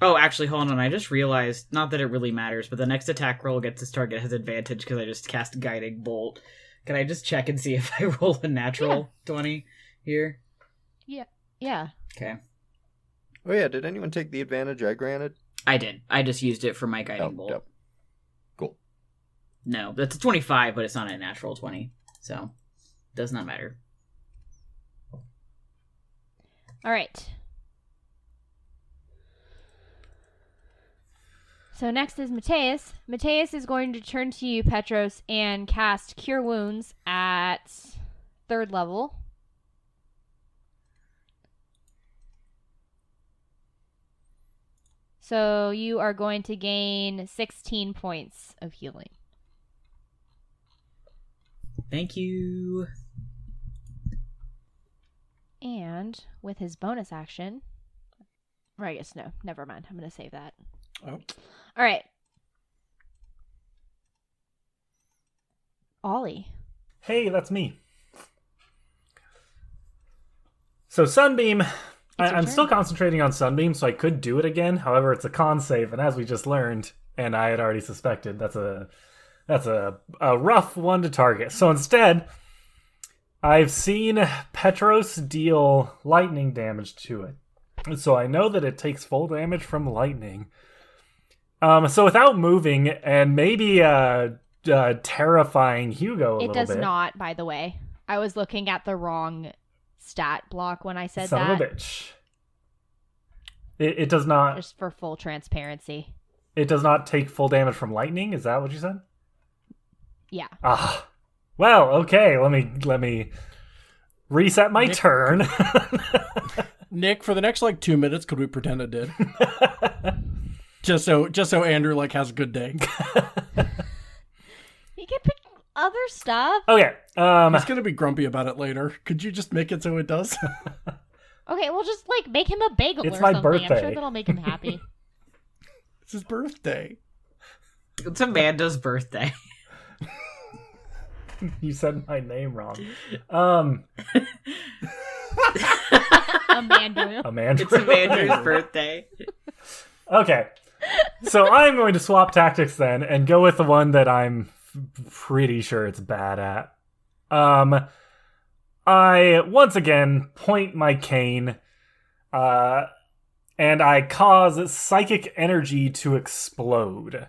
Oh, actually, hold on. I just realized, not that it really matters, but the next attack roll against this target has advantage because I just cast Guiding Bolt. Can I just check and see if I roll a natural 20 here? Yeah. Okay. Oh yeah, did anyone take the advantage I granted? I did. I just used it for my Guiding Bolt. Yep. Cool. No, that's a 25, but it's not a natural 20. So, does not matter. All right. So next is Mateus. Mateus is going to turn to you, Petros, and cast Cure Wounds at 3rd level. So you are going to gain 16 points of healing. Thank you. around with his bonus action. Or I guess no, never mind. I'm going to save that. Oh. All right. Ollie. Hey, that's me. So Sunbeam, I'm turn. still concentrating on Sunbeam, so I could do it again. However, it's a con save, and as we just learned, and I had already suspected, that's a rough one to target. So instead, I've seen Petros deal lightning damage to it. So I know that it takes full damage from lightning. So without moving and maybe terrifying Hugo a It little does bit. not, by the way. I was looking at the wrong stat block when I said Son that. of a bitch. It does not. Just for full transparency. It does not take full damage from lightning. Is that what you said? Yeah. Ah. Well, okay. Let me reset my turn. Nick, for the next 2 minutes, could we pretend it did? just so Andrew has a good day. You can pick other stuff. Okay. He's gonna be grumpy about it later. Could you just make it so it does? Okay, well just make him a bagel It's or my something. I'm birthday. sure that'll make him happy. It's his birthday. It's Amanda's birthday. You said my name wrong. Amanda. Amanda. It's Amanda's birthday. Okay. So I'm going to swap tactics then and go with the one that I'm pretty sure it's bad at. I once again point my cane, and I cause psychic energy to explode.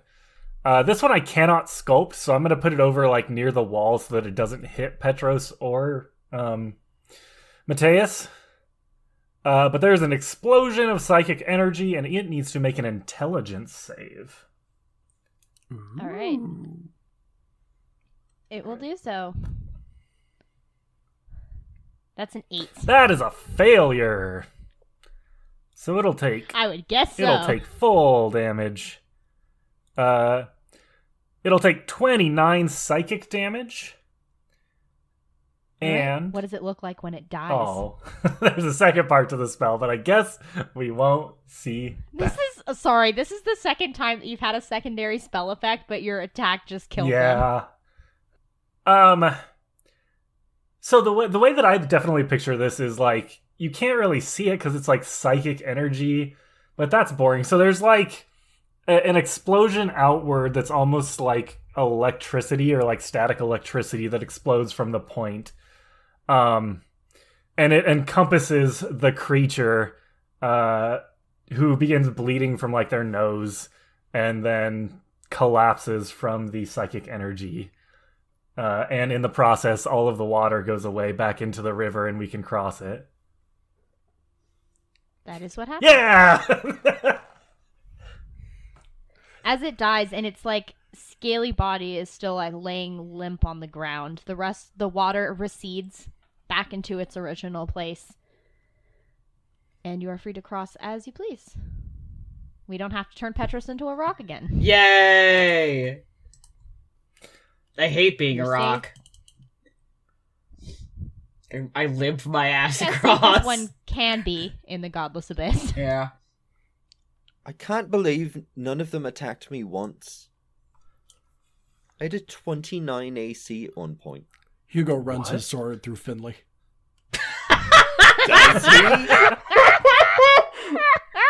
This one I cannot sculpt, so I'm going to put it over near the wall so that it doesn't hit Petros or Mateus. But there's an explosion of psychic energy, and it needs to make an intelligence save. All right. It will do so. That's an 8. That is a failure. So it'll take I would guess so. it'll take full damage. It'll take 29 psychic damage. All right. And what does it look like when it dies? oh, there's a second part to the spell, but I guess we won't see This that. is sorry. This is the second time that you've had a secondary spell effect, but your attack just killed them. Yeah. So the way that I definitely picture this is you can't really see it because it's psychic energy, but that's boring. So there's an explosion outward that's almost like electricity or static electricity that explodes from the point. And it encompasses the creature who begins bleeding from their nose and then collapses from the psychic energy. And in the process, all of the water goes away back into the river and we can cross it. That is what happened. Yeah! As it dies, and its scaly body is still laying limp on the ground. The water recedes back into its original place. And you are free to cross as you please. We don't have to turn Petros into a rock again. Yay! I hate being You're a rock. I limped my ass across. As one can be in the Godless Abyss. Yeah. I can't believe none of them attacked me once. I had a 29 AC at one point. Hugo runs his sword through Finley.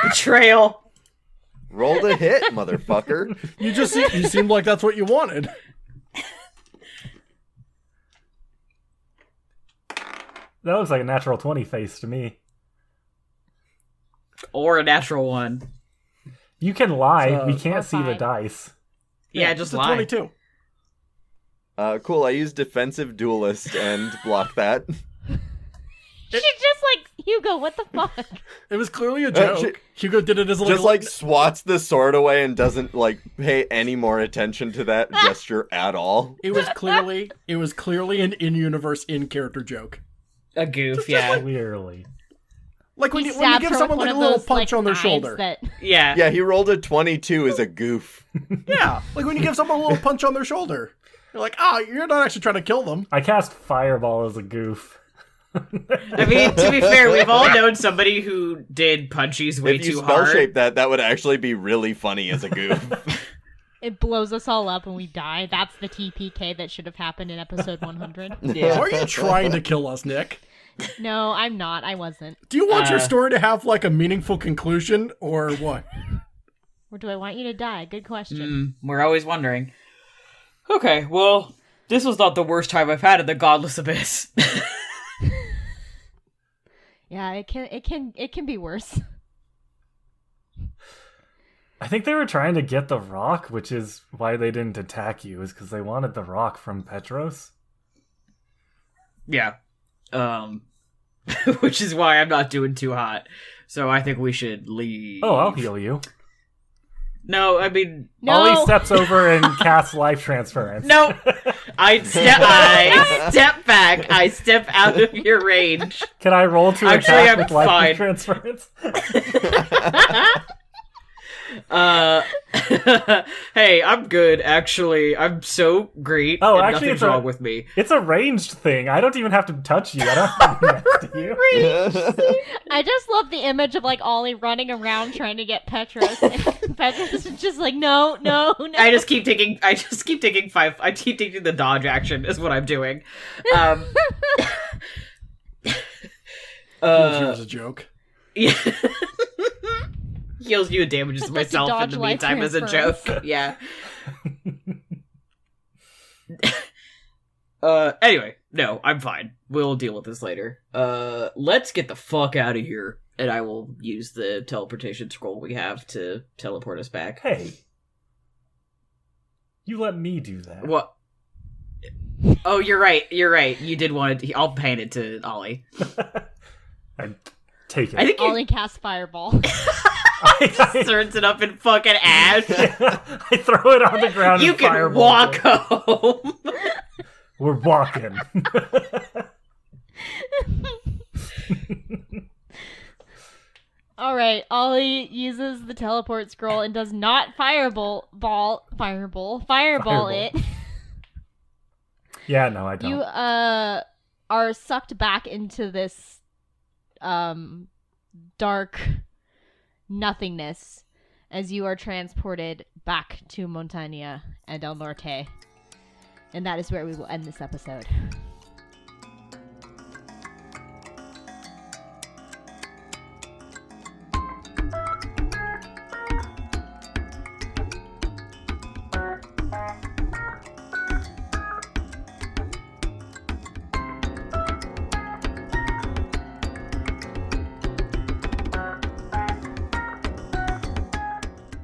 Betrayal. Rolled a hit, motherfucker. You seemed like that's what you wanted. That looks like a natural 20 face to me. Or a natural one. You can lie. So, we can't see the fine. dice. Yeah, just it's a lie. 22. Cool, I used defensive duelist and block that. She's just Hugo, what the fuck? It was clearly a joke. Hugo did it as a Just swats the sword away and doesn't pay any more attention to that gesture at all. It was clearly an in-universe, in-character joke. A goof, yeah. Clearly. When He you stabbed give her someone with a one of little those, punch on their knives shoulder. That... Yeah. Yeah, he rolled a 22 as a goof. Yeah, when you give someone a little punch on their shoulder. You're you're not actually trying to kill them. I cast Fireball as a goof. I mean, to be fair, we've all known somebody who did punchies way If you too spell hard. shape that would actually be really funny as a goof. It blows us all up and we die. That's the TPK that should have happened in episode 100. Yeah. Are you trying to kill us, Nick? No, I'm not. I wasn't. Do you want your story to have like a meaningful conclusion or what? Or do I want you to die? Good question. We're always wondering. Okay, well, this was not the worst time I've had in the Godless Abyss. Yeah, it can be worse. I think they were trying to get the rock, which is why they didn't attack you, is because they wanted the rock from Petros. Yeah. Which is why I'm not doing too hot. So I think we should leave. Oh, I'll heal you. No, I mean... No. Ollie steps over and casts life transference. No! I step back. I step out of your range. Can I roll to Actually, attack I'm with life fine. transference? Hey, I'm good, actually. I'm so great. Oh, and actually, nothing's it's wrong with me. It's a ranged thing. I don't even have to touch you. I don't have to be next to you. I just love the image of like Ollie running around trying to get Petros. And Petros is just like, no. I just keep taking the dodge action is what I'm doing. Here's a joke. Yeah. Heals you and damages Like myself in dodge the life meantime as a transference. joke. Yeah. Anyway, no, I'm fine. We'll deal with this later. Let's get the fuck out of here, and I will use the teleportation scroll we have to teleport us back. Hey. You let me do that. What? Oh, you're right. You did want it. I'll paint it to Ollie. I take it. I think Ollie casts Fireball. he turns it up in fucking ash. I throw it on the ground You and can fireball walk it. home. We're walking. All right, Ollie uses the teleport scroll and does not fireball it. Yeah, no, I don't. You are sucked back into this dark nothingness as you are transported back to Montaña and El Norte. And that is where we will end this episode.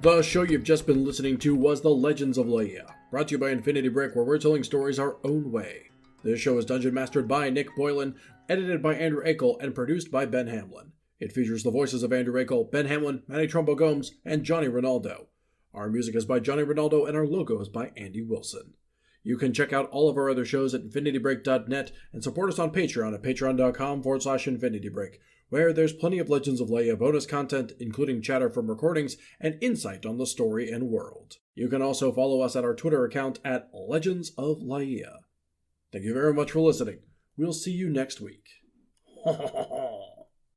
The show you've just been listening to was The Legends of Laia, brought to you by Infinity Break, where we're telling stories our own way. This show is dungeon mastered by Nick Boylan, edited by Andrew Akel, and produced by Ben Hamlin. It features the voices of Andrew Akel, Ben Hamlin, Manny Trumbo Gomes, and Johnny Ronaldo. Our music is by Johnny Ronaldo, and our logo is by Andy Wilson. You can check out all of our other shows at infinitybreak.net and support us on Patreon at patreon.com/infinitybreak, where there's plenty of Legends of Laia bonus content, including chatter from recordings and insight on the story and world. You can also follow us at our Twitter account at Legends of Laia. Thank you very much for listening. We'll see you next week.